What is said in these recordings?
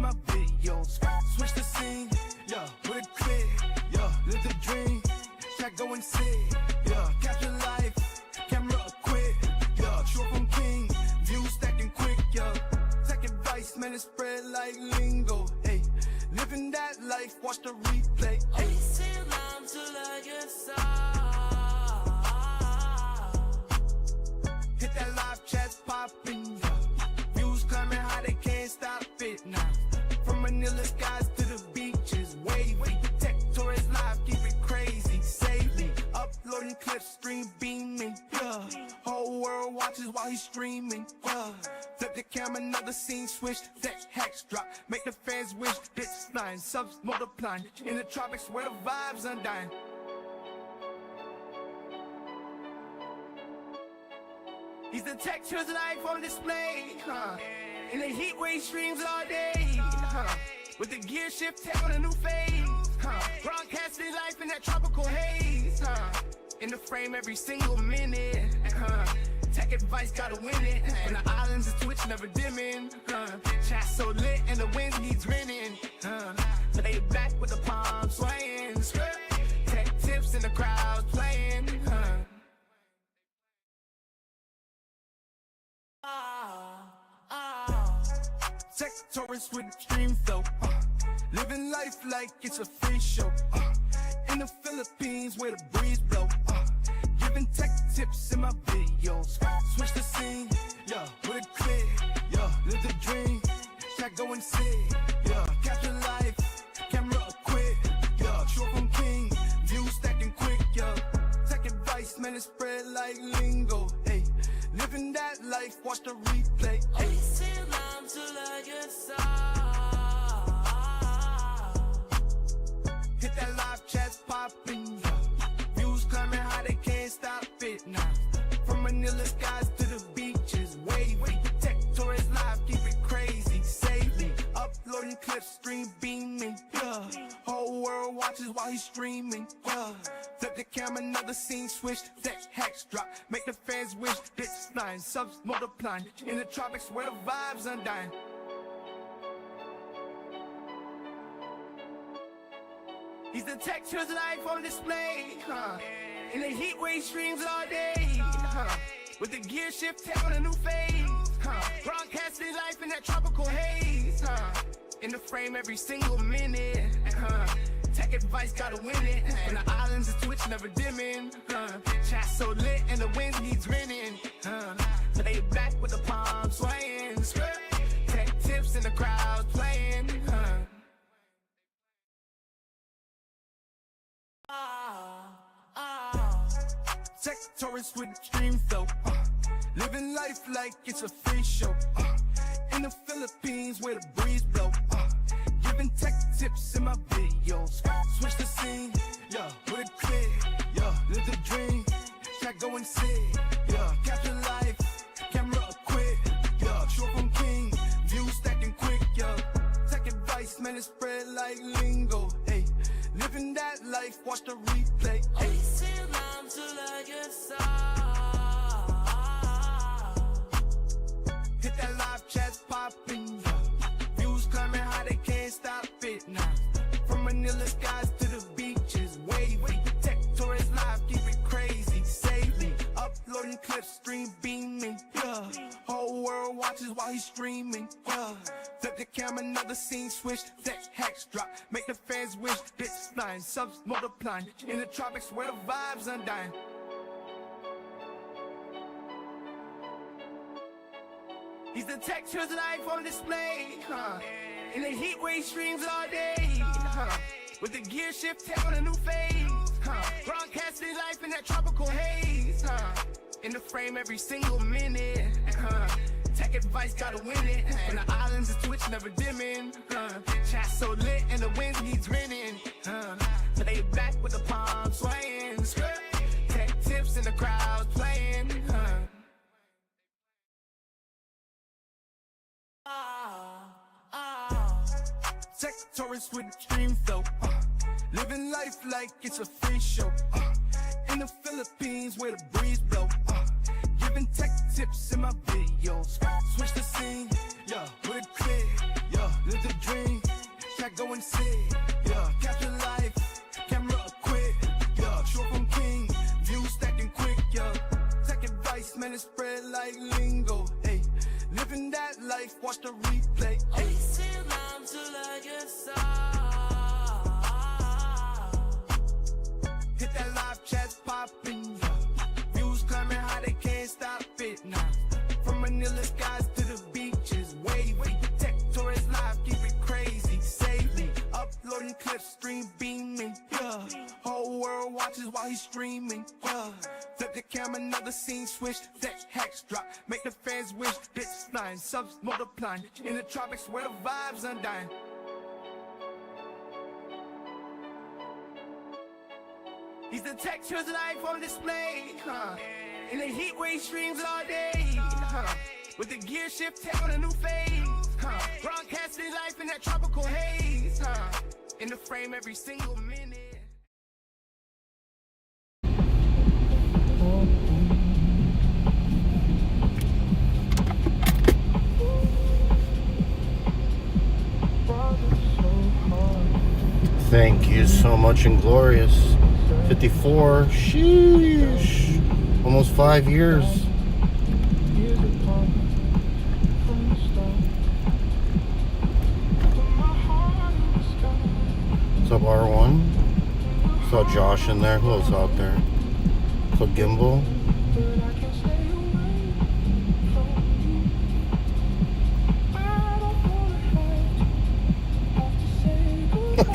in my videos. Switch the scene, yeah, with a click, yeah, live the dream, track go and see, yeah, capture life, camera quick, yeah, short from king, view stacking quick, yeah, take advice, man, it spread like lingo, hey, living that life, watch the replay, hey. Hit that live chat popping, yeah. Views climbing high, they can't stop it now. From Manila skies to the beaches, wavy. Tech tourist live, keep it crazy, safely. Uploading clips, stream beaming, yeah. Whole world watches while he's streaming, yeah. Flip the camera, another scene switch, tech hacks drop, make the fans wish. Bits flying, subs multiplying. In the tropics where the vibes undying. He's the textures life on display, in the heat wave streams all day, with the gear shift tech on a new phase, broadcasting life in that tropical haze, in the frame every single minute, tech advice gotta win it, from the islands to Twitch never dimming, chat so lit and the wind needs grinning, lay back with the palms swaying, tech tips in the crowd playing, Tech tourists with dream flow, living life like it's a free show, in the Philippines where the breeze blow, giving tech tips in my videos, switch the scene, yeah, with a click, yeah, live the dream, track go and see, yeah, capture life, camera quick, yeah, short from king, view stacking quick, yeah, tech advice, man, it spread like lingo, hey, living that life, watch the replay, hey. Hit that live chat popping, yeah. Views climbing high, they can't stop it now. From Manila skies to the beaches, wavy. Tech tourist live, keep it crazy, safely. Uploading clips, stream beaming, yeah. Whole world watches while he's streaming, yeah. Flip the camera, another scene switch, tech hacks drop, make the fans wish. Bits flying, subs multiplying. In the tropics where the vibes undying. He's the textures life on display, in the heat wave streams all day, with the gear shift tech on a new phase, broadcasting life in that tropical haze, in the frame every single minute, tech advice gotta win it, from the islands to Twitch never dimming, chat so lit and the wind needs grinning, lay back with the palms swaying, tech tips in the crowd playing, Tech tourists with dream flow, living life like it's a free show, in the Philippines where the breeze blow, giving tech tips in my videos, switch the scene, yeah, with a click, yeah, live the dream, track go and see, yeah, capture life, camera quick, yeah, short from king, view stacking quick, yeah, tech advice, man, it spread like lingo, hey, living that life, watch the replay, hey. Hit that live chat popping, yeah. Views climbing high, they can't stop it now. From Manila skies to the beaches, wavy. Tech tourist live, keep it crazy, safely. Uploading clips, stream beaming, yeah. Whole world watches while he's streaming, yeah. Flip the camera, another scene switch, tech hacks drop, make the fans wish. Bits flying, subs multiplying. In the tropics where the vibes undying. He's the textures life on display, in the heat wave streams all day, with the gear shift tech on a new phase, broadcasting life in that tropical haze, in the frame every single minute, tech advice gotta win it, from the islands to Twitch never dimming, chat so lit and the wind needs grinning, lay back with the palms swaying, tech tips in the crowd playing, Tech tourists with dream flow, living life like it's a free show, in the Philippines where the breeze blow, giving tech tips in my videos, switch the scene, yeah, with a click, yeah, live the dream. sit. Yeah, capture life, camera quit. Yeah, short from king, view stacking quick. Yeah, take advice, man, it spread like lingo. Hey, living that life, watch the replay. Hey, hit that live chat popping. Yeah, views climbing high, they can't stop it now. From Manila skies to the beaches, wavy. Tech tourist live, keep it crazy, safely. Uploading clips, stream beaming. Yeah, whole world watches while he's streaming. Yeah, flip the camera, another scene switch. Tech hacks drop, make the fans wish. Bits flying, subs multiplying. In the tropics where the vibes undying. He's the textures life on display, huh? In the heat wave streams all day, huh? With the gear shift tech on a new phase, huh? Broadcasting life in that tropical haze, huh? In the frame every single minute. Thank you so much, Inglorious. 54, sheesh, almost 5 years. What's up, R1? Saw Josh in there. Who else out there? What's up, Gimbal?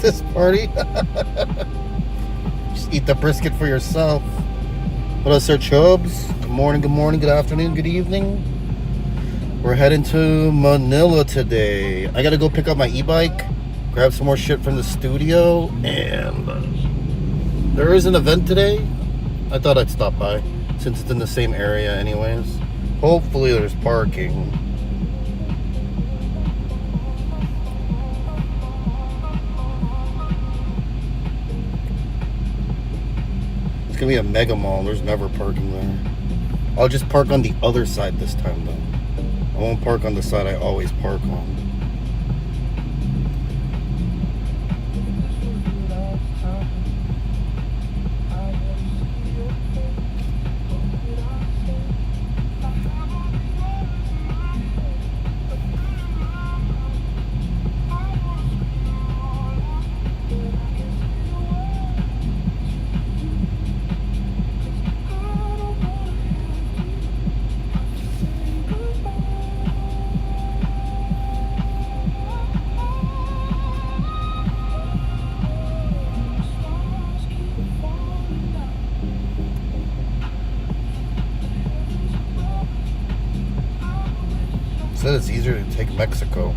This party? Just eat the brisket for yourself. What up, Sir Chubbs? Good morning, good afternoon, good evening. We're heading to Manila today. I gotta go pick up my e-bike, grab some more shit from the studio, and there is an event today. I thought I'd stop by since it's in the same area anyways. Hopefully there's parking. It's gonna be a mega mall. There's never parking there. I'll just park on the other side this time though. I won't park on the side I always park on. Said it's easier to take Mexico.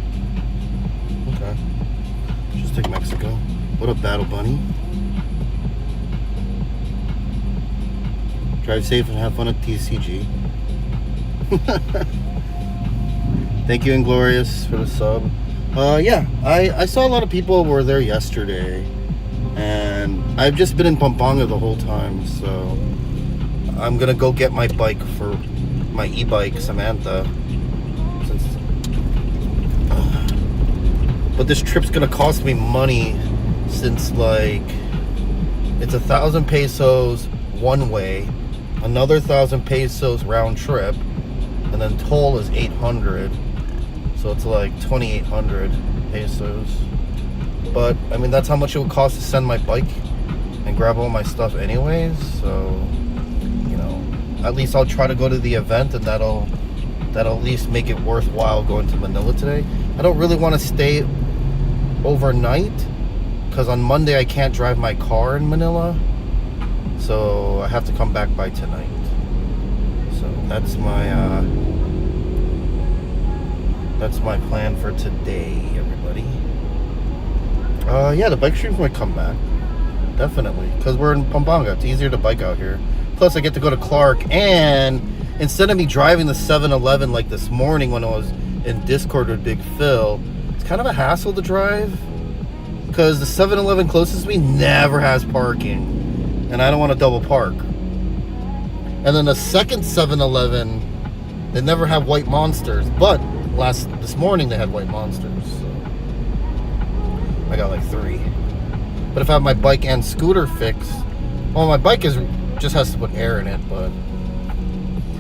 Okay. Just take Mexico. What up, Battle Bunny? Drive safe and have fun at TCG. Thank you, Inglorious, for the sub. Yeah, I saw a lot of people were there yesterday. And I've just been in Pampanga the whole time, so I'm gonna go get my bike for my e-bike, Samantha. But this trip's gonna cost me money since like it's 1,000 pesos one way, another 1,000 pesos round trip, and then toll is 800, so it's like 2,800 pesos. But I mean, that's how much it would cost to send my bike and grab all my stuff anyways. So, you know, at least I'll try to go to the event, and that'll at least make it worthwhile going to Manila today. I don't really want to stay overnight because on Monday I can't drive my car in Manila, so I have to come back by tonight. So that's my plan for today, everybody. Yeah, the bike streams might come back, definitely, because we're in Pampanga. It's easier to bike out here. Plus I get to go to Clark, and instead of me driving the 7-Eleven like this morning when I was in Discord with Big Phil, it's kind of a hassle to drive because the 7-Eleven closest to me never has parking, and I don't want to double park. And then the second 7-Eleven, they never have white monsters, but this morning they had white monsters. So I got like 3. But if I have my bike and scooter fixed, well, my bike just has to put air in it, but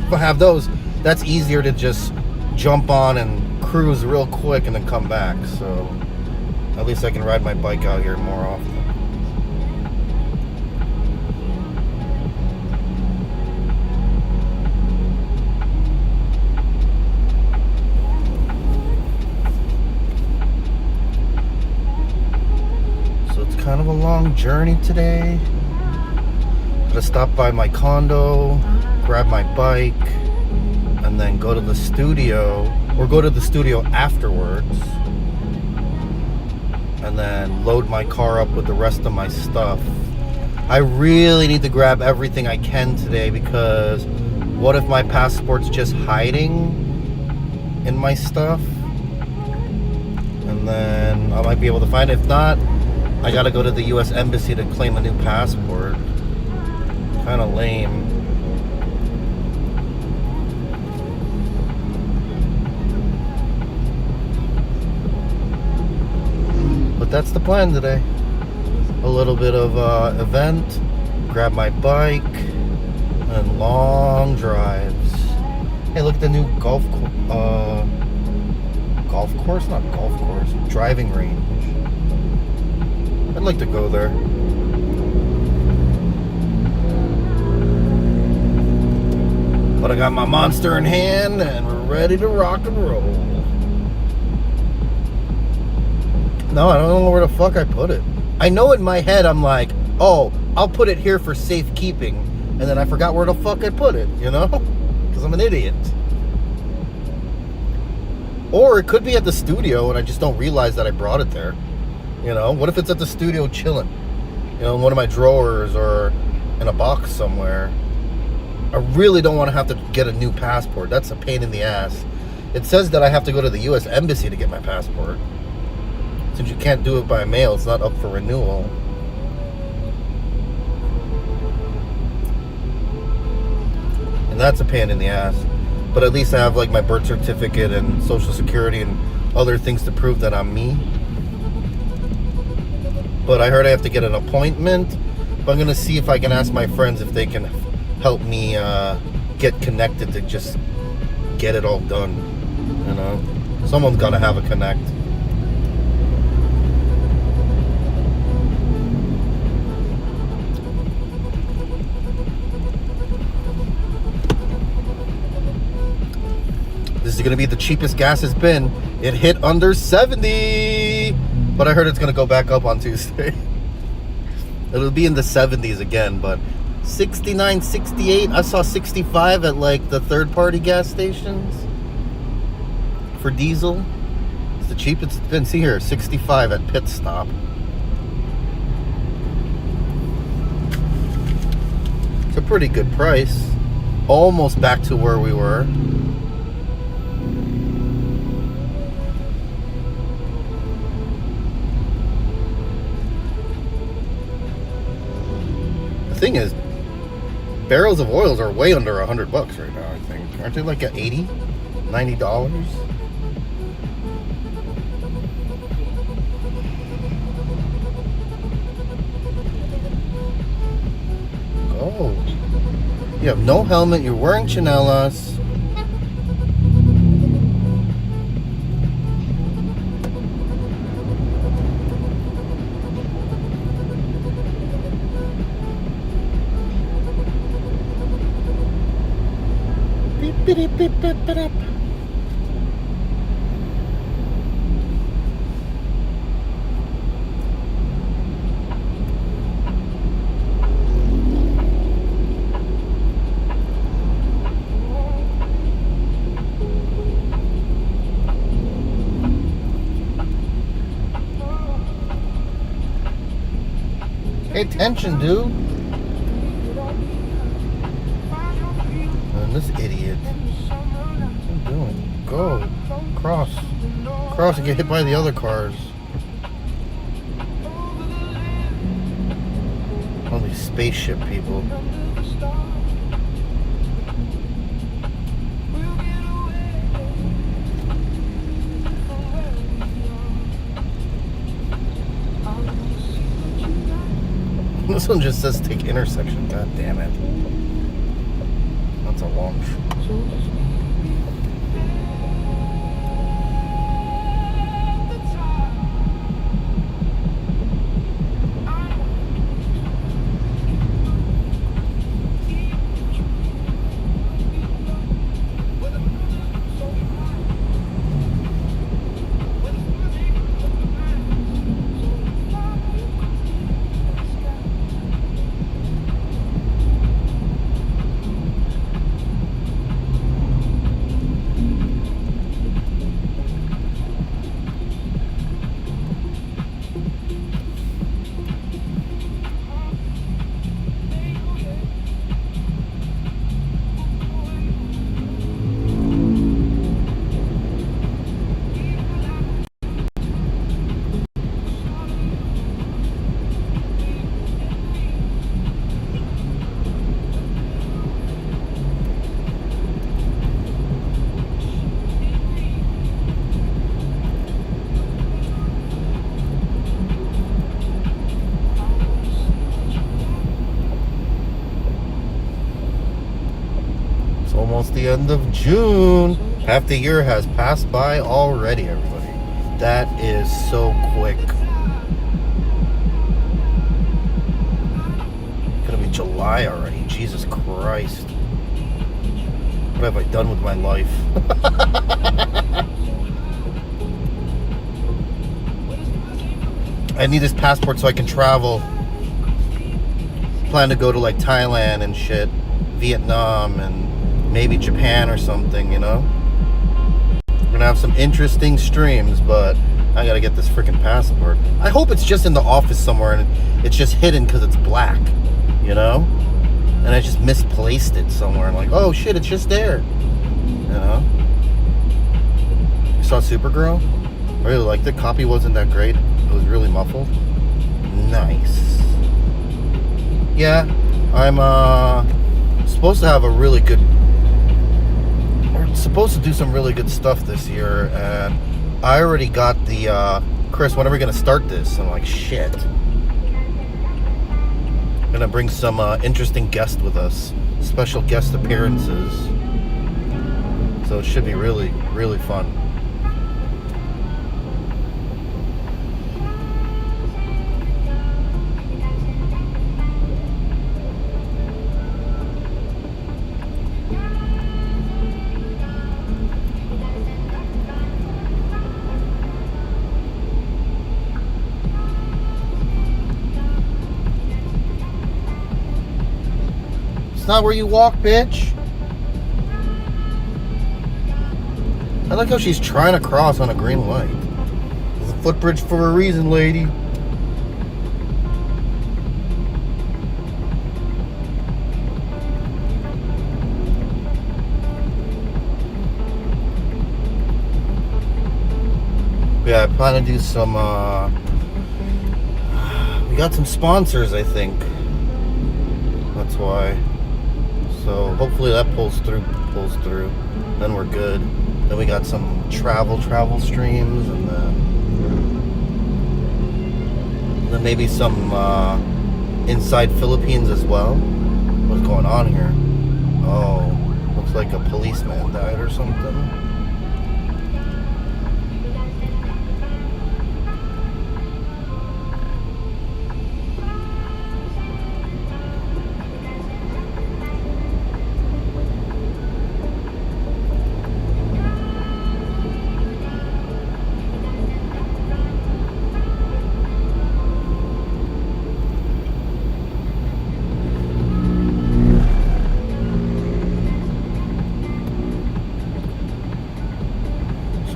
if I have those, that's easier to just jump on and cruise real quick and then come back. So at least I can ride my bike out here more often. So it's kind of a long journey today. Gotta stop by my condo, grab my bike, and then go to the studio, or go to the studio afterwards, and then load my car up with the rest of my stuff. I really need to grab everything I can today, because what if my passport's just hiding in my stuff? And then I might be able to find it. If not, I gotta go to the US Embassy to claim a new passport. Kind of lame. But that's the plan today. A little bit of event, grab my bike, and long drives. Hey, look at the new driving range. I'd like to go there. But I got my Monster in hand and we're ready to rock and roll. No, I don't know where the fuck I put it. I know in my head I'm like, oh, I'll put it here for safekeeping. And then I forgot where the fuck I put it, you know? Because I'm an idiot. Or it could be at the studio and I just don't realize that I brought it there. You know, what if it's at the studio chilling? You know, in one of my drawers or in a box somewhere. I really don't want to have to get a new passport. That's a pain in the ass. It says that I have to go to the US Embassy to get my passport. Since you can't do it by mail, it's not up for renewal. And that's a pain in the ass. But at least I have like my birth certificate and social security and other things to prove that I'm me. But I heard I have to get an appointment. But I'm going to see if I can ask my friends if they can help me get connected to just get it all done. You know, someone's got to have a connect. This is going to be the cheapest gas has been. It hit under 70, but I heard it's going to go back up on Tuesday. It'll be in the 70s again, but 69, 68. I saw 65 at like the third-party gas stations for diesel. It's the cheapest it's been. See here, 65 at pit stop. It's a pretty good price. Almost back to where we were. The thing is, barrels of oils are way under $100 right now, I think. Aren't they like at $80, $90? Oh. You have no helmet, you're wearing chanelas. Beep, beep, beep, beep, beep. Pay attention, dude. And this idiot. What are you doing? Go. Cross. Cross and get hit by the other cars. All these spaceship people. This one just says take intersection. God damn it. That's a long almost the end of June. Half the year has passed by already, everybody. That is so quick. Gonna be July already. Jesus Christ. What have I done with my life? I need this passport so I can travel. Plan to go to like Thailand and shit, Vietnam and maybe Japan or something, you know? We're gonna have some interesting streams, but I gotta get this freaking passport. I hope it's just in the office somewhere and it's just hidden because it's black, you know? And I just misplaced it somewhere and like, oh shit, it's just there, you know? You saw Supergirl? I really liked it. Copy wasn't that great. It was really muffled. Nice. Yeah, I'm supposed to have a really good... supposed to do some really good stuff this year, and I already got the Chris, when are we gonna start this? I'm like, shit. I'm gonna bring some interesting guests with us, special guest appearances, so it should be really, really fun. Not where you walk, bitch. I like how she's trying to cross on a green light. There's a footbridge for a reason, lady. Yeah, I plan to do some we got some sponsors, I think. That's why. So hopefully that pulls through. Then we're good. Then we got some travel streams, and then maybe some inside Philippines as well. What's going on here? Oh, looks like a policeman died or something.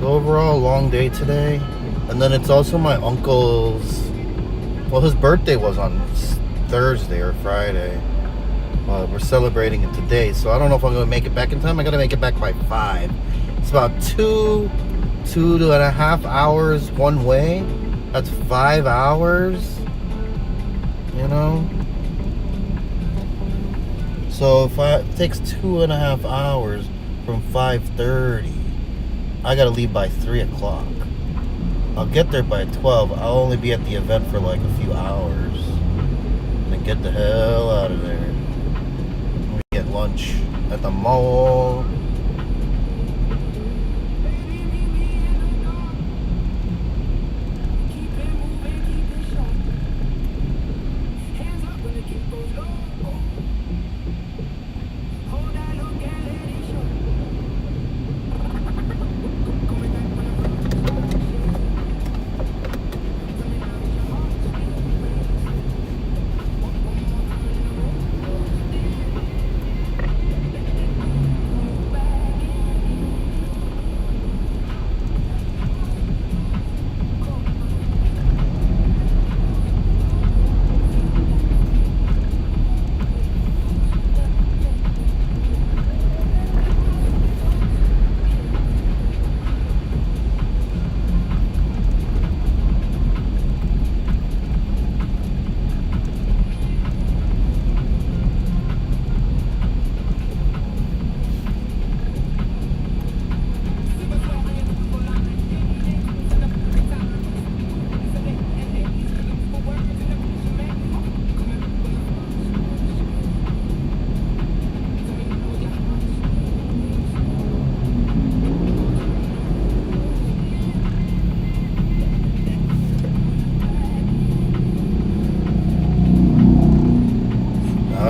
Overall, long day today, and then it's also my uncle's, well, his birthday was on Thursday or Friday. We're celebrating it today, so I don't know if I'm going to make it back in time. I got to make it back by 5. It's about two and a half hours one way. That's 5 hours, you know? So if it takes 2.5 hours from 5:30, I gotta leave by 3 o'clock. I'll get there by 12. I'll only be at the event for like a few hours. And then Get the hell out of there. We get lunch at the mall.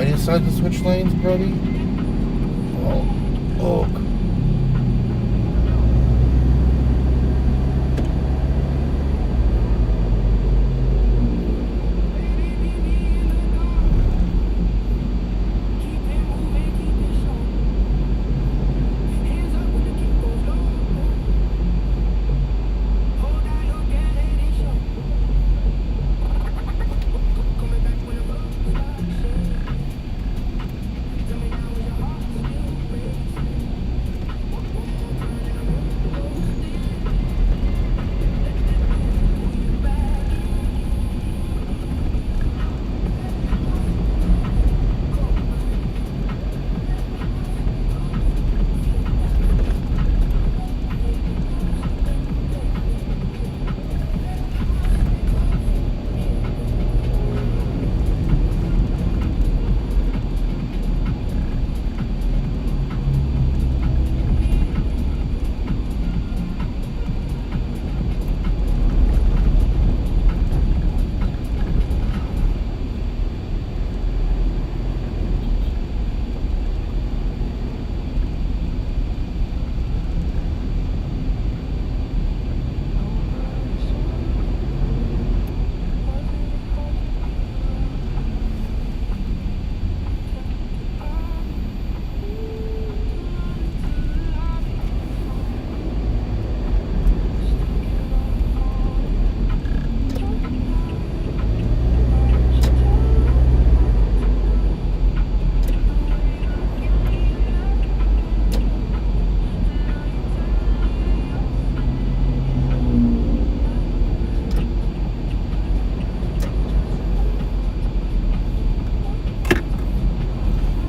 Decide to switch lanes, Brody? Oh.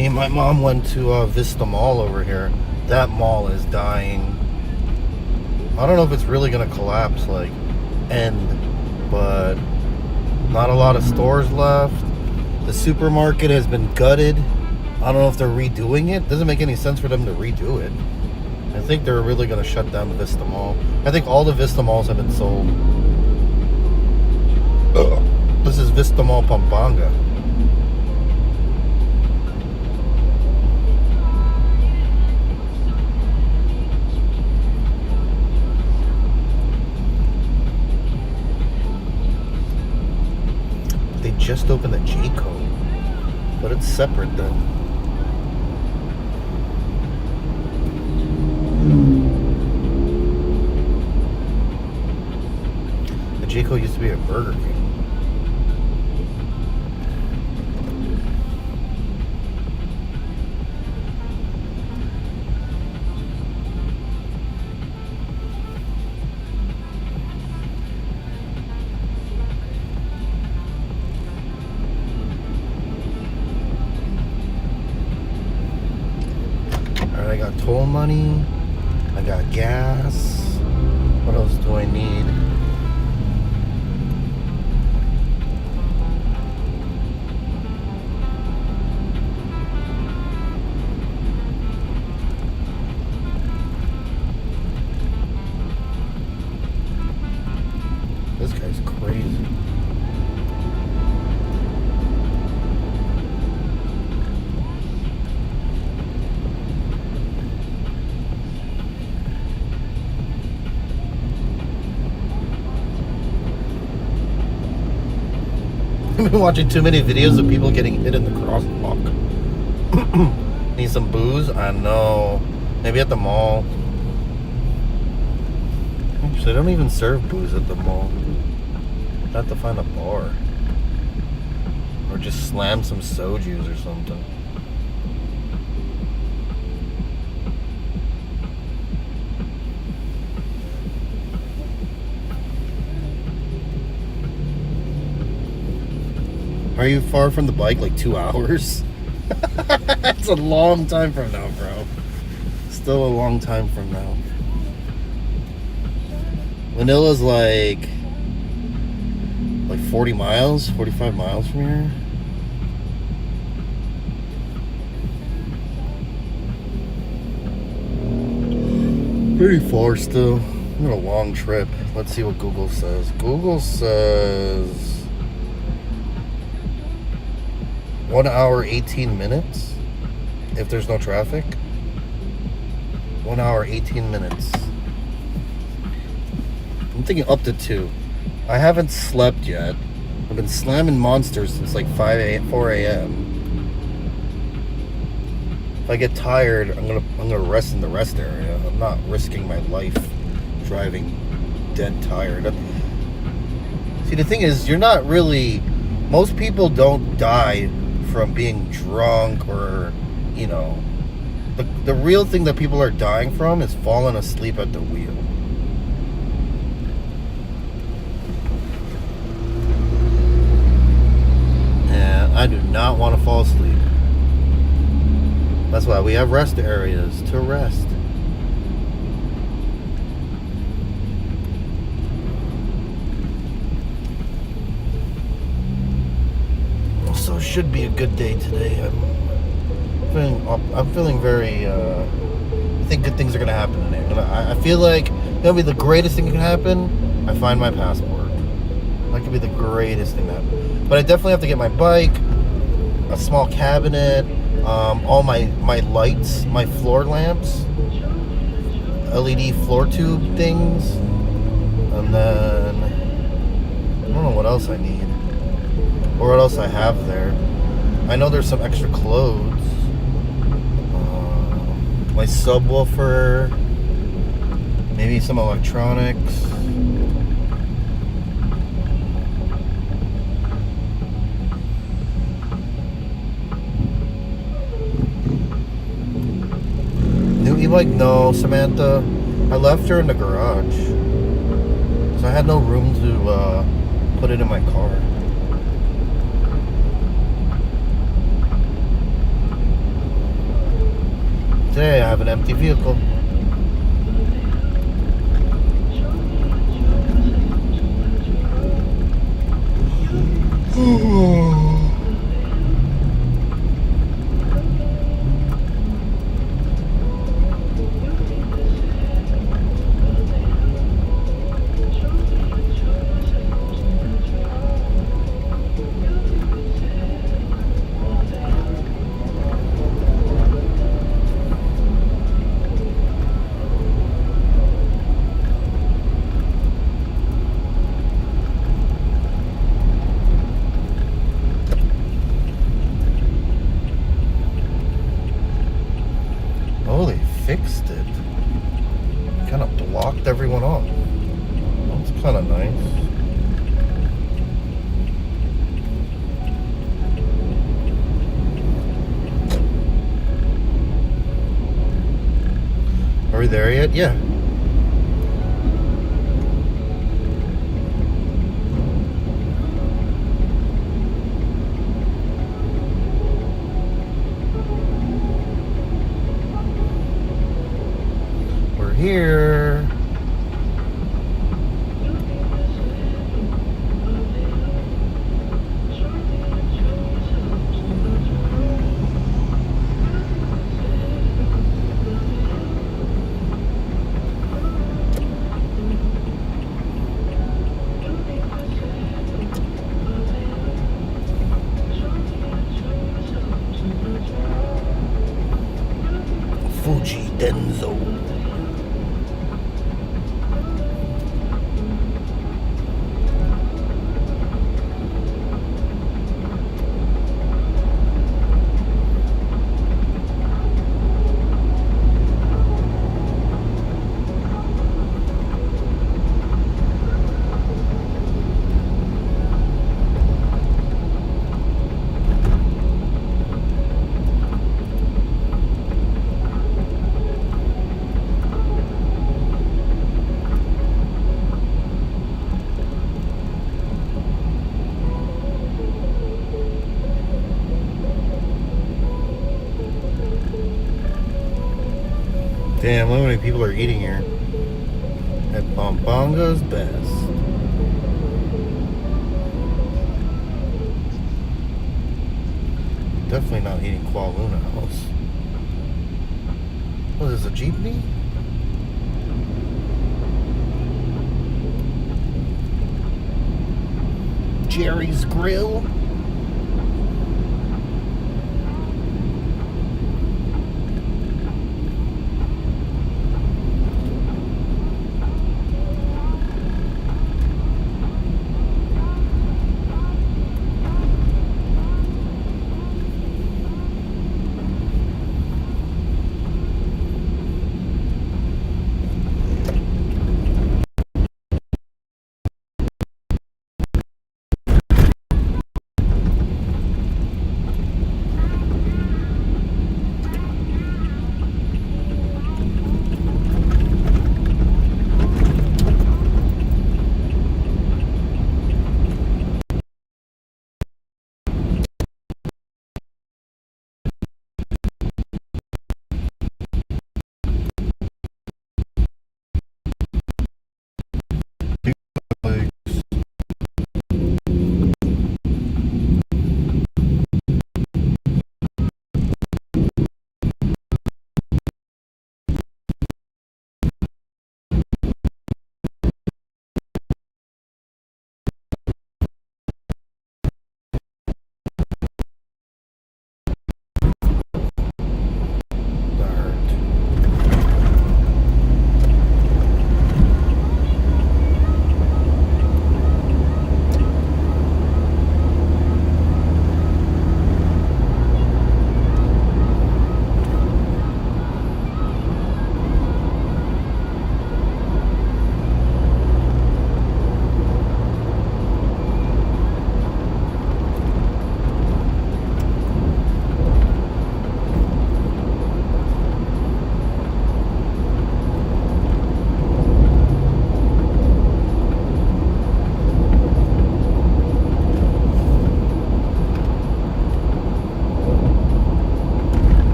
Me and my mom went to Vista Mall over here. That mall is dying. I don't know if it's really gonna collapse, like, end, but not a lot of stores left. The supermarket has been gutted. I don't know if they're redoing it. Doesn't make any sense for them to redo it. I think they're really gonna shut down the Vista Mall. I think all the Vista Malls have been sold. Ugh. This is Vista Mall Pampanga. They just opened the J-Code, but it's separate then. The J-Code used to be a Burger King. I got toll money, I got gas. What else do I need? This guy's crazy. I've been watching too many videos of people getting hit in the crosswalk. Need some booze? I know. Maybe at the mall. Actually, they don't even serve booze at the mall. I have to find a bar. Or just slam some sojus or something. Are you far from the bike? Like 2 hours? That's a long time from now, bro. Still a long time from now. Manila's like 40 miles, 45 miles from here. Pretty far still. I'm on a long trip. Let's see what Google says. Google says 1 hour, 18 minutes if there's no traffic. 1 hour, 18 minutes. I'm thinking up to 2. I haven't slept yet. I've been slamming monsters since like 4 a.m. If I get tired, I'm gonna rest in the rest area. I'm not risking my life driving dead tired. See, the thing is, you're not really... Most people don't die from being drunk or, you know... The real thing that people are dying from is falling asleep at the wheel. And I do not want to fall asleep. That's why we have rest areas to rest. So it should be a good day today. I'm feeling very, I think good things are going to happen today. I feel like that'll be the greatest thing that can happen. I find my passport. That could be the greatest thing that happen. But I definitely have to get my bike, a small cabinet, all my lights, my floor lamps, LED floor tube things, and then I don't know what else I need. Or what else I have there. I know there's some extra clothes. My subwoofer. Maybe some electronics. New e-bike? No, Samantha. I left her in the garage. So I had no room to put it in my car. Today I have an empty vehicle. Oh, they fixed it. Kind of blocked everyone off. That's kind of nice. Are we there yet? Yeah. Here. Damn, look how many people are eating here. At Pampanga best. Definitely not eating Kuala Luna House. What is this, a jeepney? Jerry's Grill.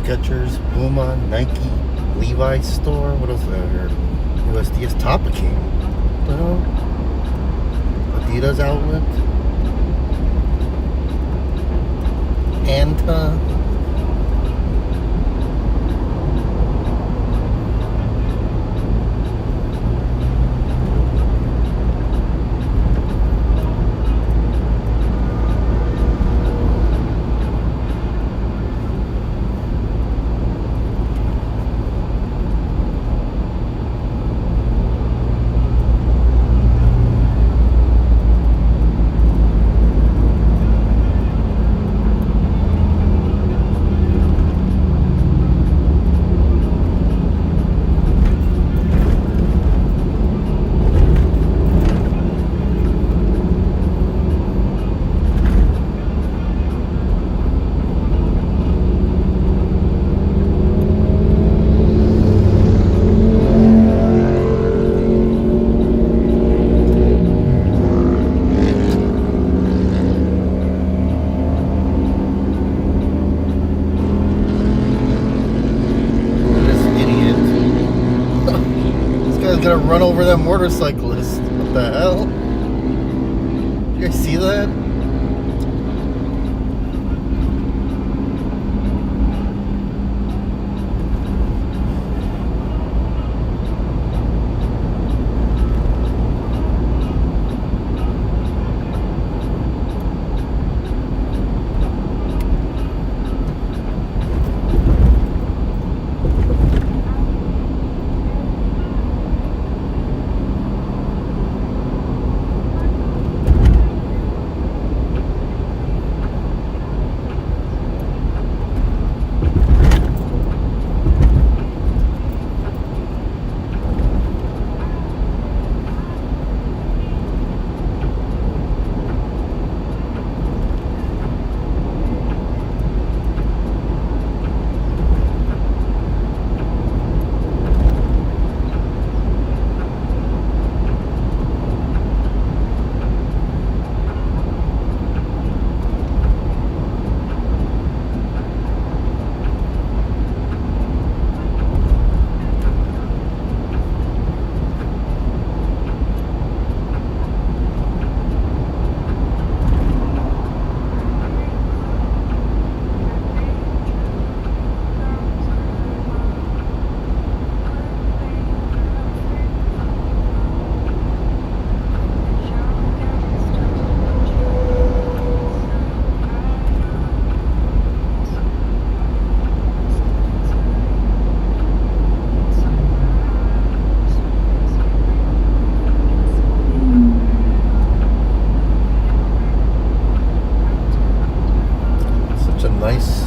Skechers, Puma, Nike, Levi's store. What else is there here? USDS Toppa King. What the hell? Adidas outlet. Anta. run over that motorcyclist. What the hell? Did you guys see that?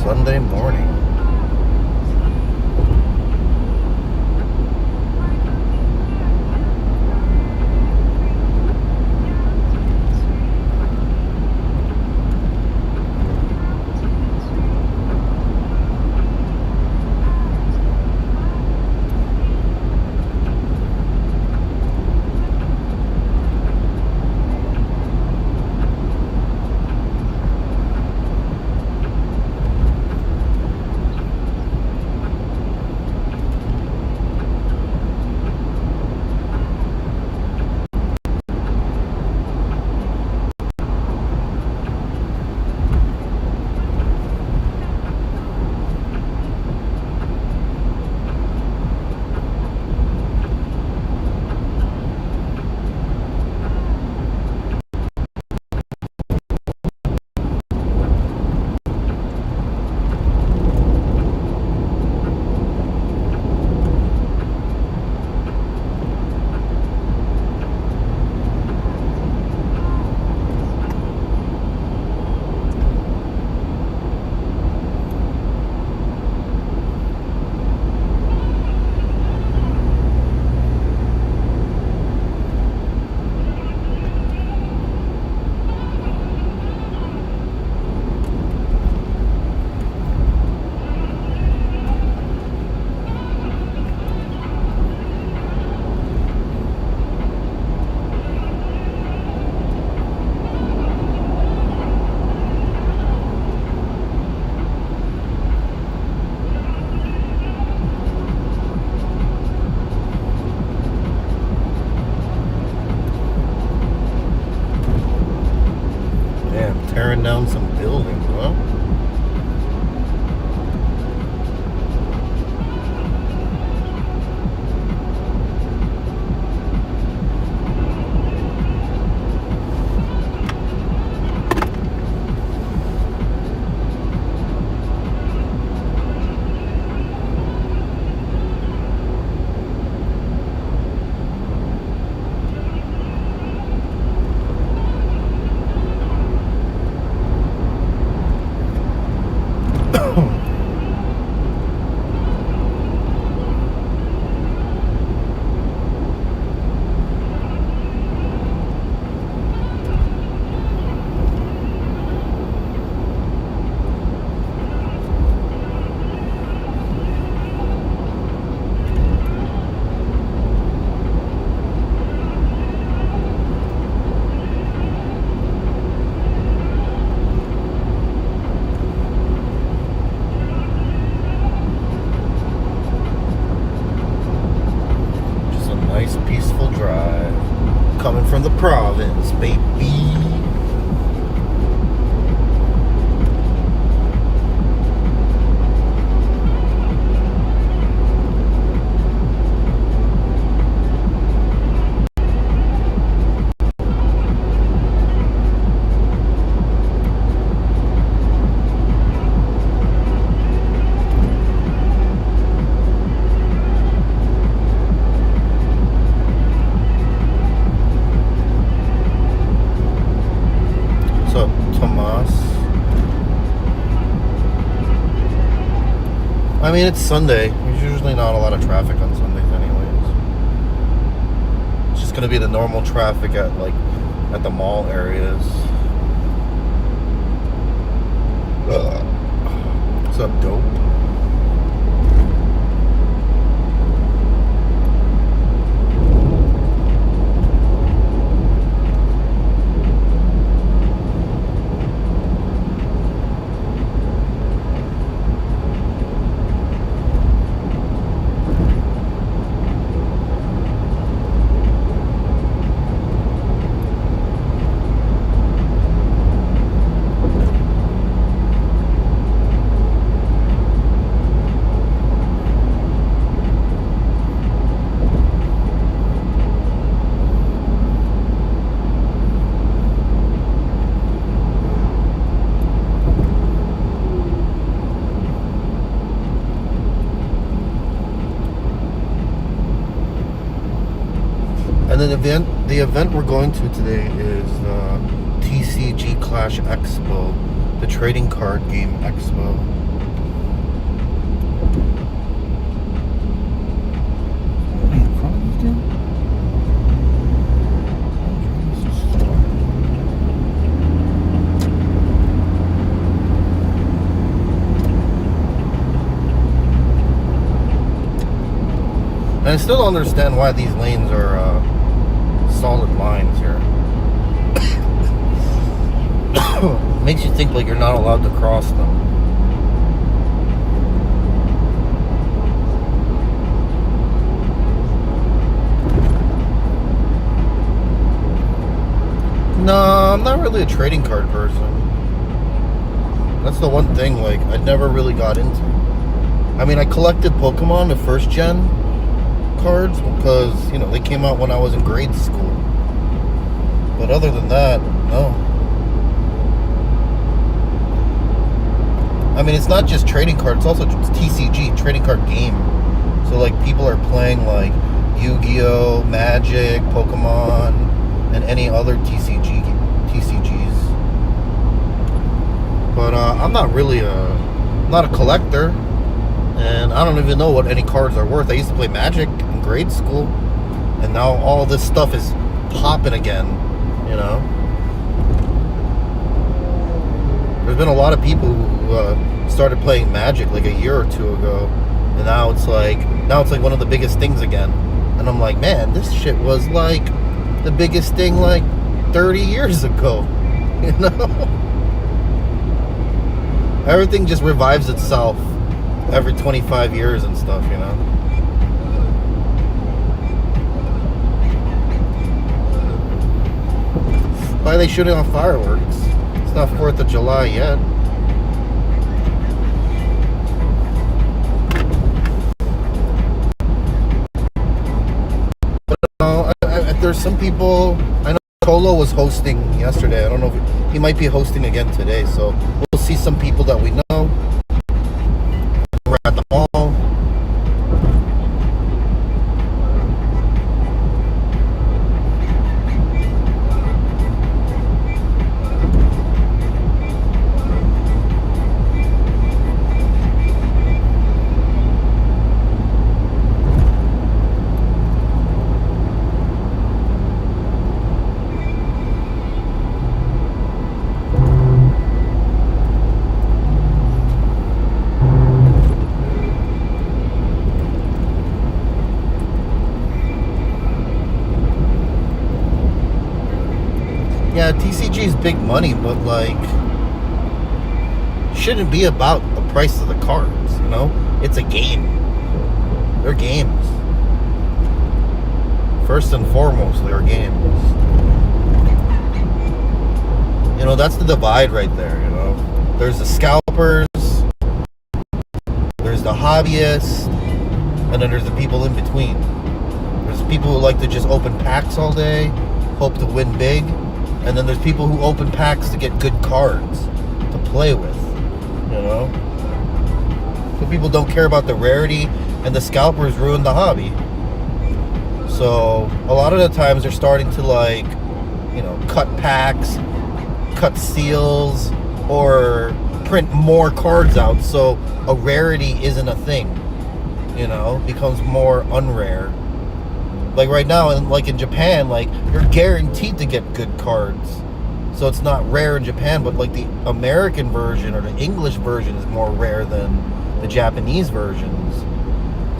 Sunday morning. Tearing down some buildings, huh? I mean, it's Sunday. There's usually not a lot of traffic on Sundays anyways. It's just gonna be the normal traffic at the mall areas. What's up, dope? And then the event we're going to today is TCG Clash Expo, the trading card game expo. And I still don't understand why these lanes are solid lines here. Makes you think like you're not allowed to cross them. No, I'm not really a trading card person. That's the one thing like I never really got into. I mean, I collected Pokemon, the first gen cards, because they came out when I was in grade school, but other than that, no. I mean, it's not just trading cards, it's also TCG, trading card game. So like people are playing like Yu-Gi-Oh, Magic, Pokemon, and any other TCGs, but I'm not really not a collector, and I don't even know what any cards are worth. I used to play Magic in grade school, and now all this stuff is popping again, There's been a lot of people who started playing Magic like a year or two ago, and now it's like one of the biggest things again. And I'm like, man, this shit was like the biggest thing like 30 years ago, Everything just revives itself every 25 years and stuff, Why are they shooting off fireworks? It's not 4th of July yet. But there's some people, I know Cholo was hosting yesterday. I don't know if he might be hosting again today, so we'll see some people that we know. We're at the mall. Yeah, TCG is big money, but like, shouldn't be about the price of the cards, It's a game. They're games. First and foremost, they're games. That's the divide right there, There's the scalpers, there's the hobbyists, and then there's the people in between. There's the people who like to just open packs all day, hope to win big. And then there's people who open packs to get good cards to play with, So people don't care about the rarity, and the scalpers ruin the hobby. So a lot of the times they're starting to cut packs, cut seals, or print more cards out, so a rarity isn't a thing. You know, becomes more unrare. Like right now, in Japan, like you're guaranteed to get good cards. So it's not rare in Japan, but like the American version or the English version is more rare than the Japanese versions.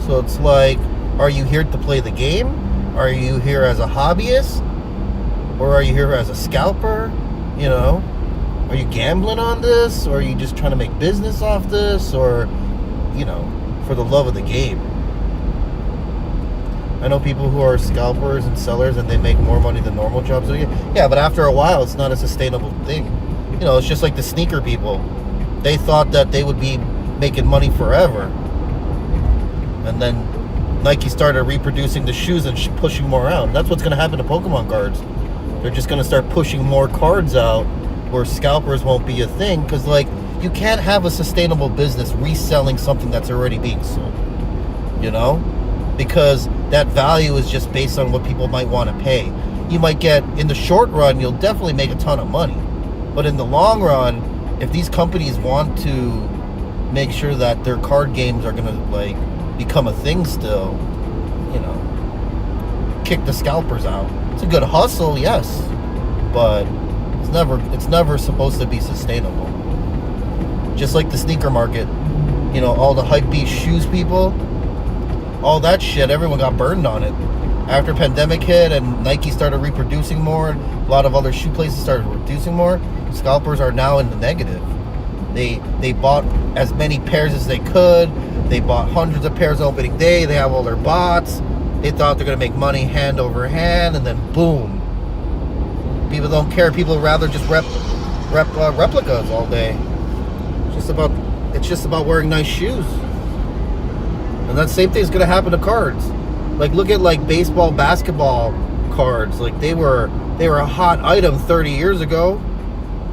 So it's like, are you here to play the game? Are you here as a hobbyist? Or are you here as a scalper? You know? Are you gambling on this? Or are you just trying to make business off this? Or, you know, for the love of the game? I know people who are scalpers and sellers and they make more money than normal jobs. Yeah, but after a while, it's not a sustainable thing. You know, it's just like the sneaker people. They thought that they would be making money forever. And then Nike started reproducing the shoes and pushing more out. And that's what's going to happen to Pokemon cards. They're just going to start pushing more cards out where scalpers won't be a thing. Because, like, you can't have a sustainable business reselling something that's already being sold. You know? Because that value is just based on what people might want to pay. You might get, in the short run, you'll definitely make a ton of money. But in the long run, if these companies want to make sure that their card games are going to, like, become a thing still, you know, kick the scalpers out. It's a good hustle, yes, but it's never supposed to be sustainable. Just like the sneaker market, you know, all the hype beast shoes people, all that shit, everyone got burned on it. After pandemic hit and Nike started reproducing more, a lot of other shoe places started reducing more, scalpers are now in the negative. They bought as many pairs as they could. They bought hundreds of pairs opening day. They have all their bots. They thought they're going to make money hand over hand, and then boom. People don't care. People rather just replicas all day. It's just about wearing nice shoes. And that same thing is going to happen to cards. Like, look at like baseball, basketball cards. Like they were a hot item 30 years ago.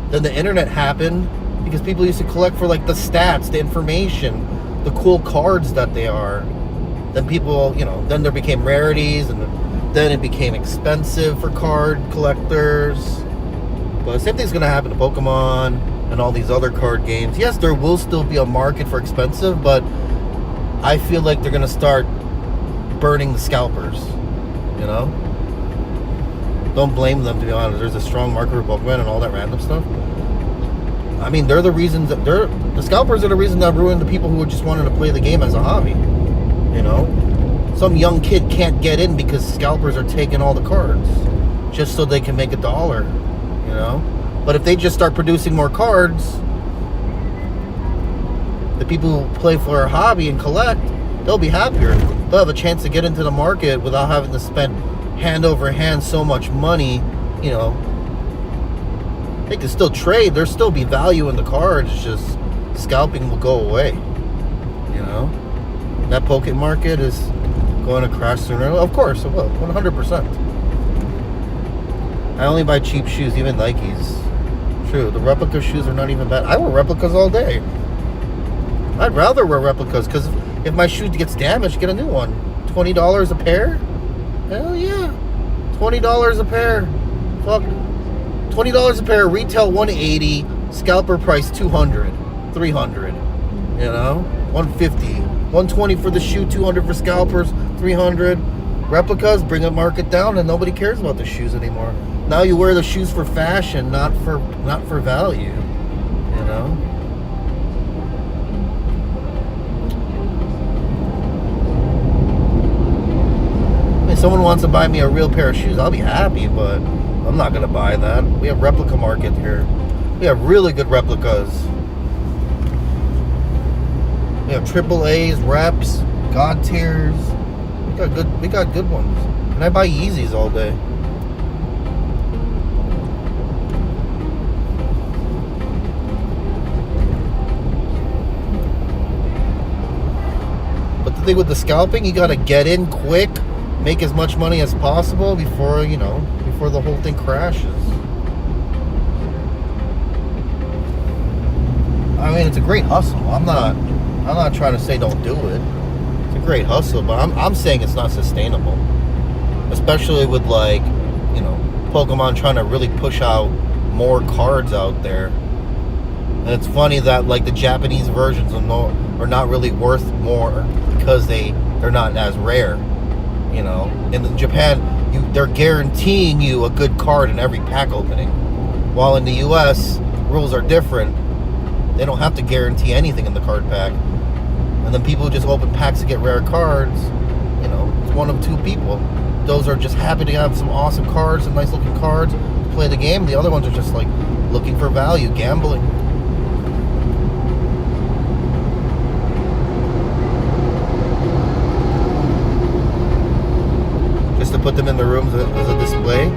Then the internet happened because people used to collect for like the stats, the information, the cool cards that they are. Then people, you know, then there became rarities, and then it became expensive for card collectors. But the same thing's going to happen to Pokemon and all these other card games. Yes, there will still be a market for expensive, but I feel like they're going to start burning the scalpers, you know? Don't blame them, to be honest. There's a strong market for Pokemon and all that random stuff. I mean, they're the reasons that the scalpers are the reason that ruined the people who just wanted to play the game as a hobby. You know, some young kid can't get in because scalpers are taking all the cards just so they can make $1. You know, but if they just start producing more cards, the people who play for a hobby and collect, they'll be happier. They'll have a chance to get into the market without having to spend hand over hand so much money. You know. They can still trade. There'll still be value in the cards. It's just scalping will go away. You know? That Pokemon market is going to crash sooner. Of course it will. 100%. I only buy cheap shoes, even Nikes. True. The replica shoes are not even bad. I wear replicas all day. I'd rather wear replicas because if my shoe gets damaged, get a new one. $20 a pair? Hell yeah. $20 a pair. Fuck. $20 a pair, retail $180, scalper price $200, $300, you know, $150, $120 for the shoe, $200 for scalpers, $300. Replicas bring the market down, and nobody cares about the shoes anymore. Now you wear the shoes for fashion, not for value, you know. If someone wants to buy me a real pair of shoes, I'll be happy, but I'm not going to buy that. We have replica market here. We have really good replicas. We have AAAs, reps, God tiers. We got good ones. And I buy Yeezys all day. But the thing with the scalping, you got to get in quick, make as much money as possible before, you know, before the whole thing crashes. I mean, it's a great hustle. I'm not trying to say don't do it. It's a great hustle, but I'm saying it's not sustainable. Especially with, like, you know, Pokemon trying to really push out more cards out there. And it's funny that like the Japanese versions are not really worth more because they're not as rare. You know, in Japan, they're guaranteeing you a good card in every pack opening, while in the U.S. rules are different. They don't have to guarantee anything in the card pack, and then people who just open packs to get rare cards. You know, it's one of two people. Those are just happy to have some awesome cards and nice looking cards to play the game. The other ones are just like looking for value, gambling. Just to put them in the rooms as a display.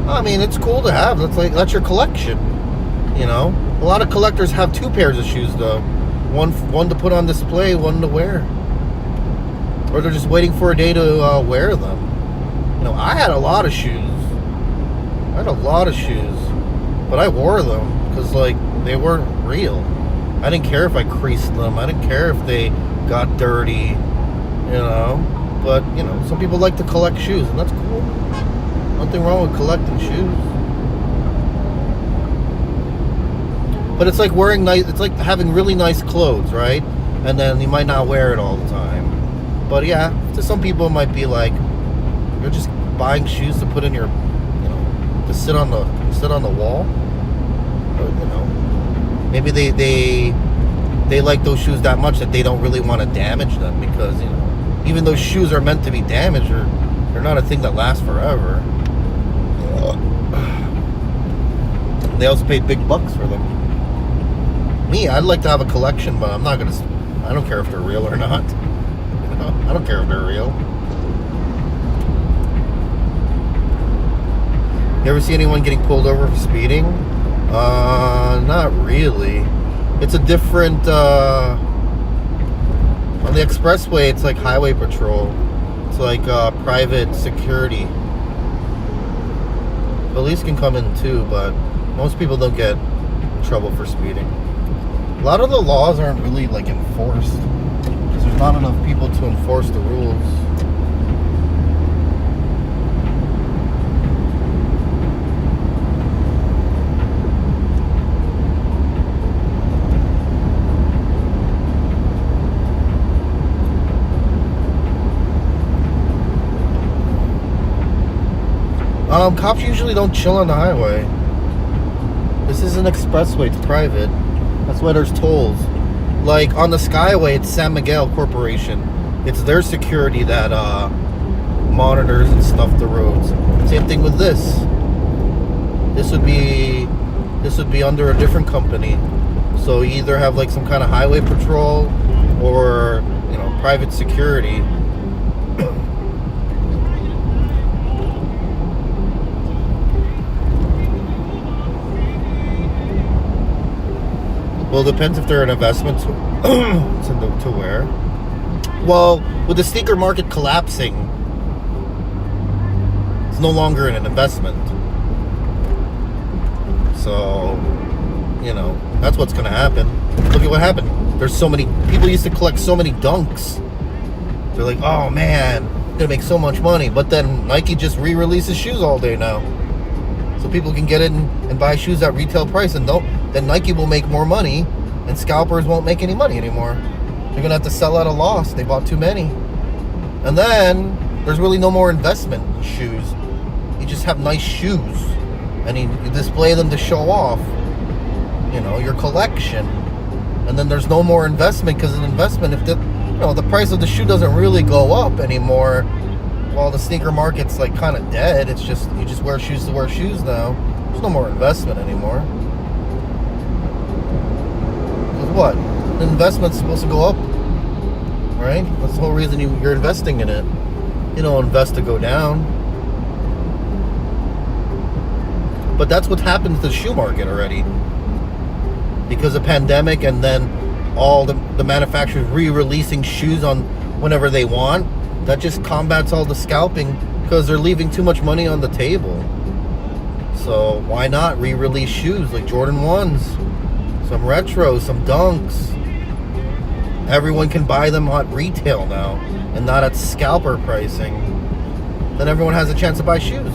I mean, it's cool to have. That's your collection. You know, a lot of collectors have two pairs of shoes though. One to put on display, one to wear. Or they're just waiting for a day to wear them. You know, I had a lot of shoes. But I wore them because like they weren't real. I didn't care if I creased them. I didn't care if they got dirty. You know, but you know, some people like to collect shoes, and that's cool. Nothing wrong with collecting shoes. But it's like wearing nice. It's like having really nice clothes, right? And then you might not wear it all the time. But yeah, to some people it might be like you're just buying shoes to put in your, you know, to sit on the wall. Or, you know, maybe they like those shoes that much that they don't really want to damage them because, you know, even though shoes are meant to be damaged, they're not a thing that lasts forever. They also pay big bucks for them. Me, I'd like to have a collection, but I don't care if they're real or not. You know, I don't care if they're real. You ever see anyone getting pulled over for speeding? Not really. It's a different, on the expressway, it's like highway patrol. It's like private security. Police can come in too, but most people don't get in trouble for speeding. A lot of the laws aren't really like enforced because there's not enough people to enforce the rules. Cops usually don't chill on the highway. This is an expressway, it's private. That's why there's tolls. Like on the Skyway, it's San Miguel Corporation. It's their security that monitors and stuff the roads. Same thing with this. This would be under a different company. So you either have like some kind of highway patrol or, you know, private security. Well, it depends if they're an investment to wear. Well, with the sneaker market collapsing, it's no longer an investment. So, you know, that's what's going to happen. Look at what happened. There's so many people used to collect so many Dunks. They're like, oh man, I'm gonna make so much money. But then Nike just re-releases shoes all day now, so people can get in and buy shoes at retail price, and then Nike will make more money, and scalpers won't make any money anymore. They're gonna have to sell at a loss. They bought too many, and then there's really no more investment in shoes. You just have nice shoes, and you display them to show off, you know, your collection. And then there's no more investment, because an investment, if the price of the shoe doesn't really go up anymore, while the sneaker market's like kind of dead. It's just, you just wear shoes to wear shoes now. There's no more investment anymore. Because what? The investment's supposed to go up, right? That's the whole reason you're investing in it. You don't invest to go down. But that's what happened to the shoe market already. Because of pandemic, and then all the manufacturers re-releasing shoes on whenever they want, that just combats all the scalping, because they're leaving too much money on the table. So why not re-release shoes like Jordan 1s, some retro, some Dunks, everyone can buy them at retail now and not at scalper pricing, then everyone has a chance to buy shoes.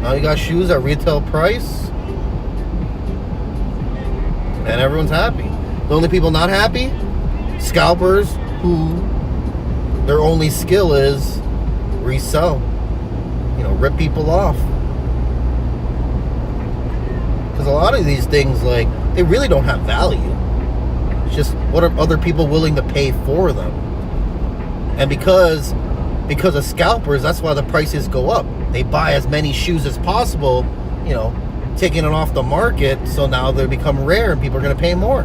Now you got shoes at retail price, and everyone's happy. The only people not happy, scalpers who their only skill is resell, rip people off. Because a lot of these things, like, they really don't have value. It's just, what are other people willing to pay for them? And because of scalpers, that's why the prices go up. They buy as many shoes as possible, taking it off the market, so now they become rare and people are going to pay more.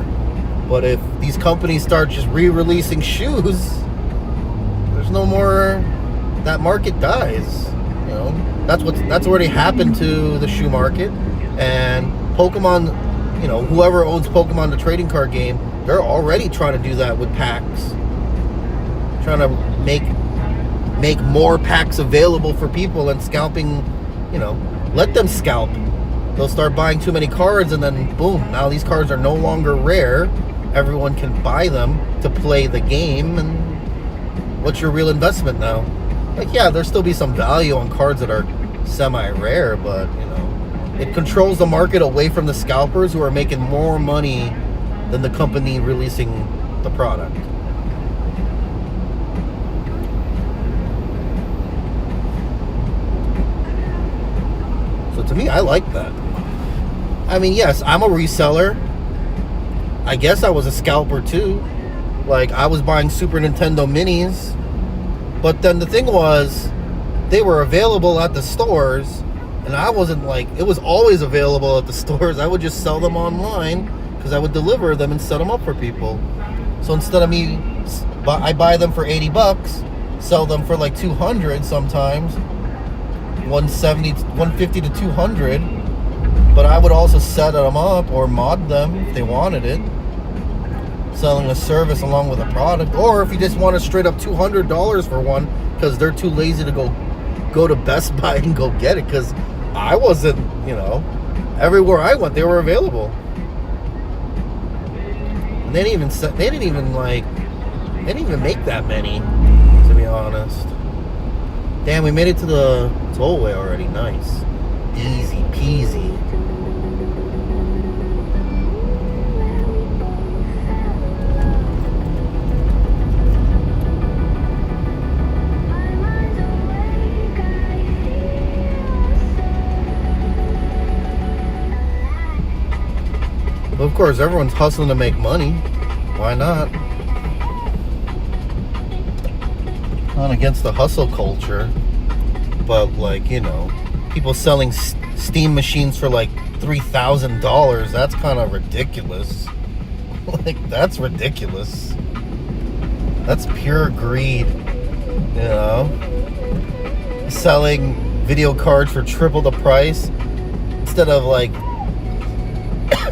But if these companies start just re-releasing shoes, there's no more, that market dies. That's already happened to the shoe market. And Pokemon, whoever owns Pokemon, the trading card game, they're already trying to do that with packs, trying to make more packs available for people, and scalping, let them scalp. They'll start buying too many cards, and then boom, now these cards are no longer rare. Everyone can buy them to play the game, and what's your real investment now? Like, yeah, there'll still be some value on cards that are semi-rare, but, it controls the market away from the scalpers who are making more money than the company releasing the product. So to me, I like that. I mean, yes, I'm a reseller. I guess I was a scalper too. Like, I was buying Super Nintendo minis. But then the thing was, they were available at the stores, and I wasn't like, it was always available at the stores. I would just sell them online because I would deliver them and set them up for people. So instead of me, I buy them for $80, sell them for like 200 sometimes, 170, 150 to 200. But I would also set them up or mod them if they wanted it, selling a service along with a product. Or if you just want a straight up $200 for one because they're too lazy to go to Best Buy and go get it, because I wasn't, everywhere I went they were available. And they didn't even make that many, to be honest. Damn, we made it to the tollway already. Nice, easy peasy. Of course, everyone's hustling to make money. Why not? Not against the hustle culture, but like, people selling Steam machines for like $3,000. That's kind of ridiculous. Like, that's ridiculous. That's pure greed. Selling video cards for triple the price instead of like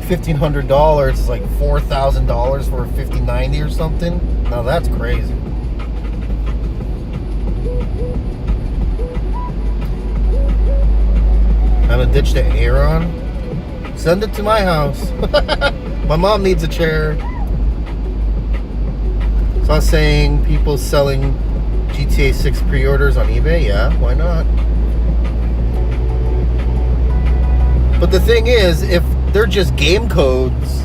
$1,500, it's like $4,000 for a 5090 or something. Now that's crazy. Haven't ditched the Aeron? Send it to my house. My mom needs a chair. So I was saying, people selling GTA 6 pre-orders on eBay. Yeah, why not? But the thing is, if they're just game codes,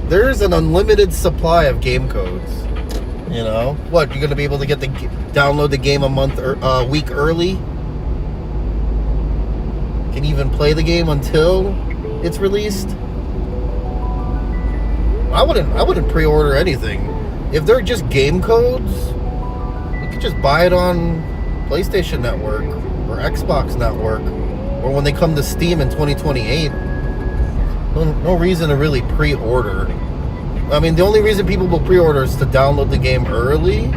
there's an unlimited supply of game codes. What, you're gonna be able to download the game a week early? Can you even play the game until it's released? I wouldn't pre-order anything. If they're just game codes, you could just buy it on PlayStation Network or Xbox Network, or when they come to Steam in 2028. No reason to really pre-order. I mean, the only reason people will pre-order is to download the game early.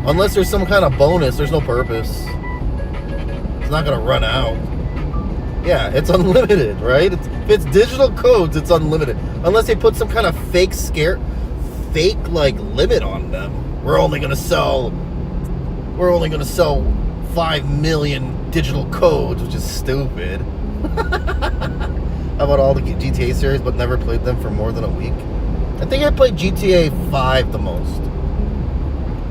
Unless there's some kind of bonus, there's no purpose. It's not gonna run out. Yeah, it's unlimited, right? If it's digital codes, it's unlimited. Unless they put some kind of fake like limit on them. We're only gonna sell 5 million digital codes, which is stupid. How about all the GTA series, but never played them for more than a week? I think I played GTA 5 the most.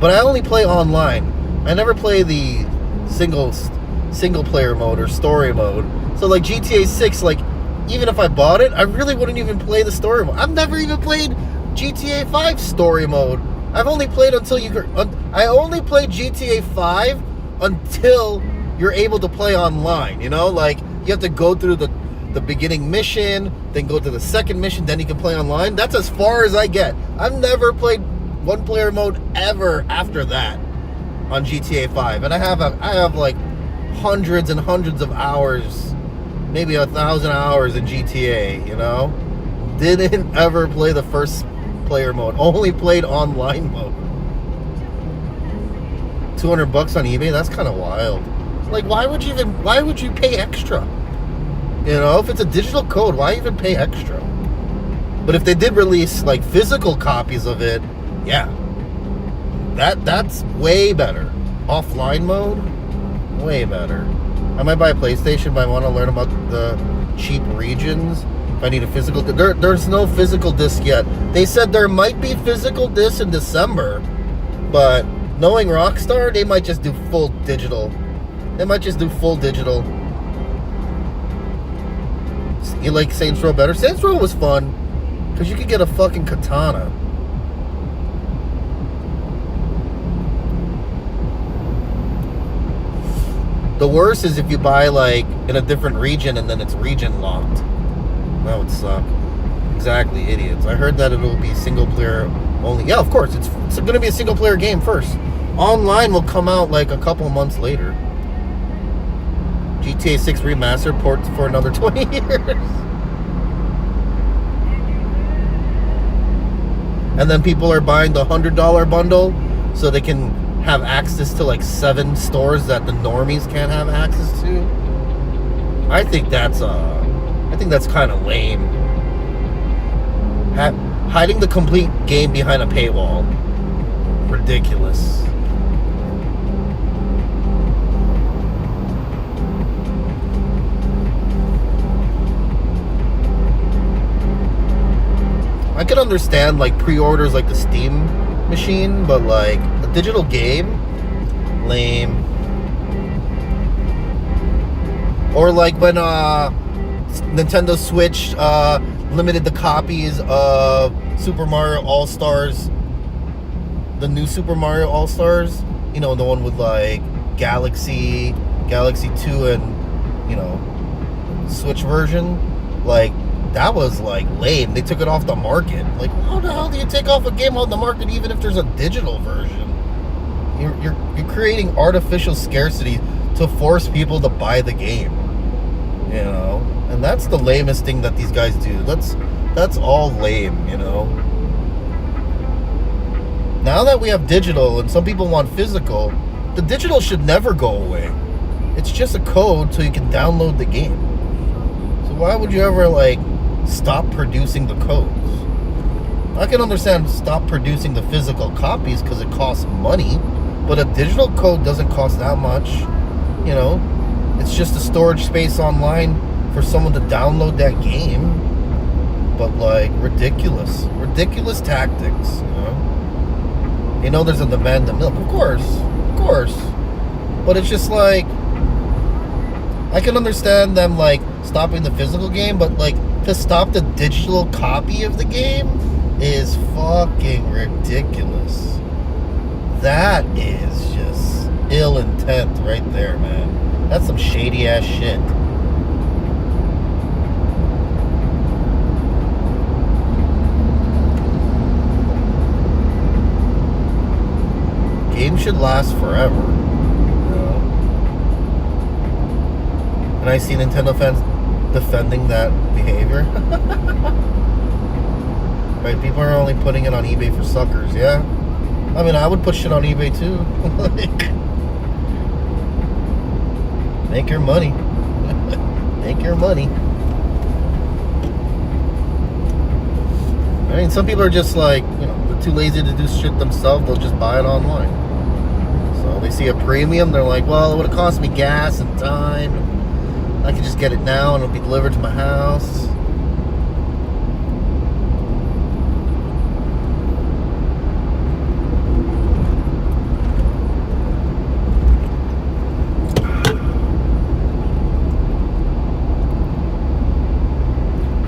but I only play online. I never play the single player mode or story mode. So like GTA 6, like even if I bought it, I really wouldn't even play the story mode. I've never even played GTA 5 story mode. I've only played I only played GTA 5 until you're able to play online, you know? Like, you have to go through the beginning mission, then go to the second mission, then you can play online. That's as far as I get. I've never played one player mode ever after that on GTA 5. And I have like hundreds and hundreds of hours, maybe 1,000 hours in GTA, you know? Didn't ever play the first player mode. Only played online mode. $200 on eBay? That's kind of wild. Like, why would you pay extra? You know, if it's a digital code, why even pay extra? But if they did release like physical copies of it, yeah, that's way better. Offline mode, way better. I might buy a PlayStation, but I want to learn about the cheap regions. If I need a physical, there's no physical disc yet. They said there might be physical discs in December, but knowing Rockstar, they might just do full digital. You like Saints Row better? Saints Row was fun because you could get a fucking katana. The worst is if you buy like in a different region and then it's region locked. That would suck. Exactly, idiots. I heard that it'll be single player only. Yeah, of course. It's going to be a single player game first. Online will come out like a couple months later. GTA 6 Remastered ports for another 20 years. And then people are buying the $100 bundle so they can have access to like 7 stores that the normies can't have access to. I think that's kind of lame. Hiding the complete game behind a paywall. Ridiculous. I could understand like pre-orders like the Steam machine, but like a digital game, lame. Or like when Nintendo Switch limited the copies of Super Mario All-Stars, the new Super Mario All-Stars, you know, the one with like Galaxy 2 and, you know, Switch version. Like, that was like lame. They took it off the market. Like, how the hell do you take off a game off the market even if there's a digital version? You're creating artificial scarcity to force people to buy the game. You know? And that's the lamest thing that these guys do. That's all lame, you know? Now that we have digital and some people want physical, the digital should never go away. It's just a code so you can download the game. So why would you ever like stop producing the codes? I can understand stop producing the physical copies because it costs money, but a digital code doesn't cost that much. You know, it's just a storage space online for someone to download that game. But like, ridiculous tactics. You know, there's a demand to milk, of course, but it's just like, I can understand them like stopping the physical game, but like to stop the digital copy of the game is fucking ridiculous. That is just ill intent right there, man. That's some shady ass shit. Games should last forever. You know? And I see Nintendo fans defending that behavior. Right, people are only putting it on eBay for suckers, yeah? I mean, I would put shit on eBay too. Like, make your money. Make your money. I mean, some people are just like, you know, they're too lazy to do shit themselves, they'll just buy it online. So they see a premium, they're like, well, it would have cost me gas and time. I can just get it now and it'll be delivered to my house.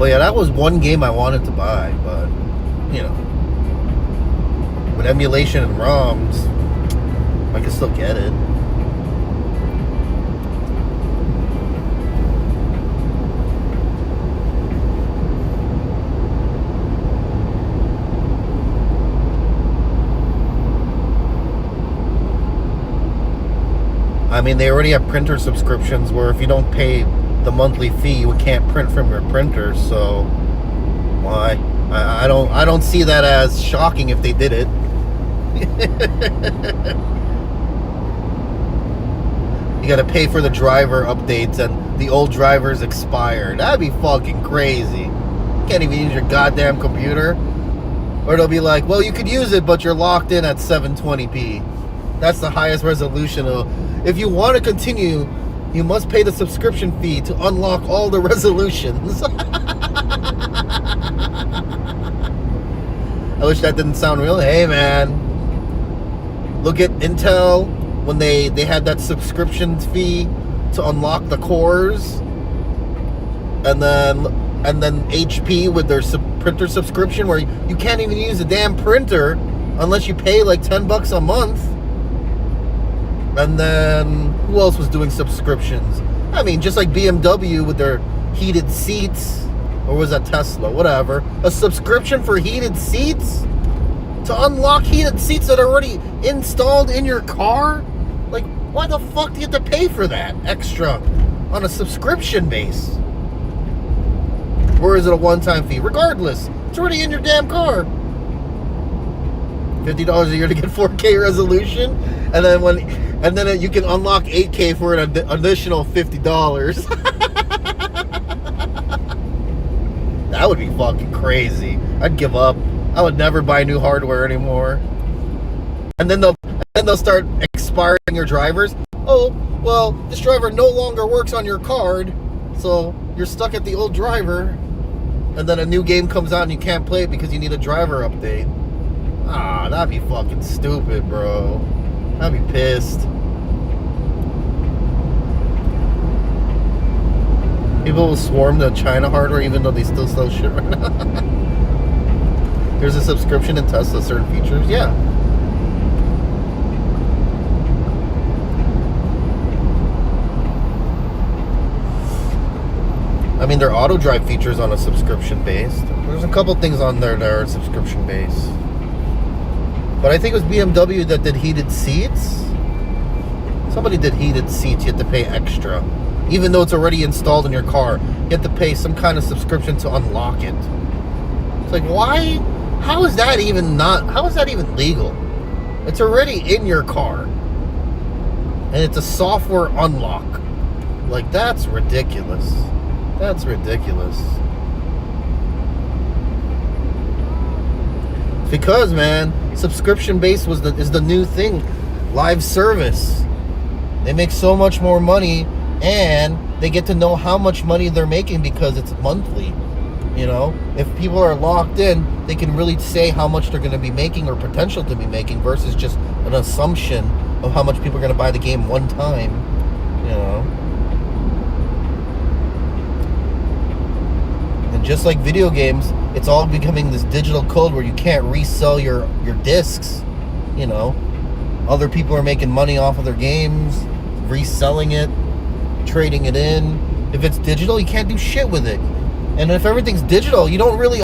But yeah, that was one game I wanted to buy, but you know, with emulation and ROMs, I can still get it. I mean, they already have printer subscriptions where if you don't pay the monthly fee, you can't print from your printer. So why? I don't see that as shocking if they did it. You got to pay for the driver updates, and the old drivers expired. That'd be fucking crazy. You can't even use your goddamn computer. Or they'll be like, well, you could use it, but you're locked in at 720p. That's the highest resolution. If you want to continue, you must pay the subscription fee to unlock all the resolutions. I wish that didn't sound real. Hey, man. Look at Intel when they had that subscription fee to unlock the cores. And then HP with their printer subscription where you can't even use a damn printer unless you pay like $10 a month. And then, who else was doing subscriptions? I mean, just like BMW with their heated seats, or was that Tesla? Whatever. A subscription for heated seats? To unlock heated seats that are already installed in your car? Like, why the fuck do you have to pay for that extra on a subscription base? Or is it a one-time fee? Regardless, it's already in your damn car. $50 a year to get 4K resolution, and then you can unlock 8K for an additional $50. That would be fucking crazy. I'd give up. I would never buy new hardware anymore. And then they'll start expiring your drivers. Oh, well, this driver no longer works on your card, so you're stuck at the old driver. And then a new game comes out and you can't play it because you need a driver update. Ah, that'd be fucking stupid, bro. I'd be pissed. People will swarm the China hardware even though they still sell shit right now. There's a subscription in Tesla, certain features. Yeah. I mean, their auto drive features on a subscription based. There's a couple things on there that are subscription based. But I think it was BMW that did heated seats. Somebody did heated seats. You have to pay extra. Even though it's already installed in your car, you have to pay some kind of subscription to unlock it. It's like, why? How is that even legal? It's already in your car. And it's a software unlock. Like, that's ridiculous. That's ridiculous. Because, man, subscription based is the new thing. Live service. They make so much more money, and they get to know how much money they're making because it's monthly. You know, if people are locked in, they can really say how much they're going to be making or potential to be making versus just an assumption of how much people are going to buy the game one time. You know. And just like video games, it's all becoming this digital code where you can't resell your discs. You know, other people are making money off of their games, reselling it, trading it in. If it's digital, you can't do shit with it. And if everything's digital, you don't really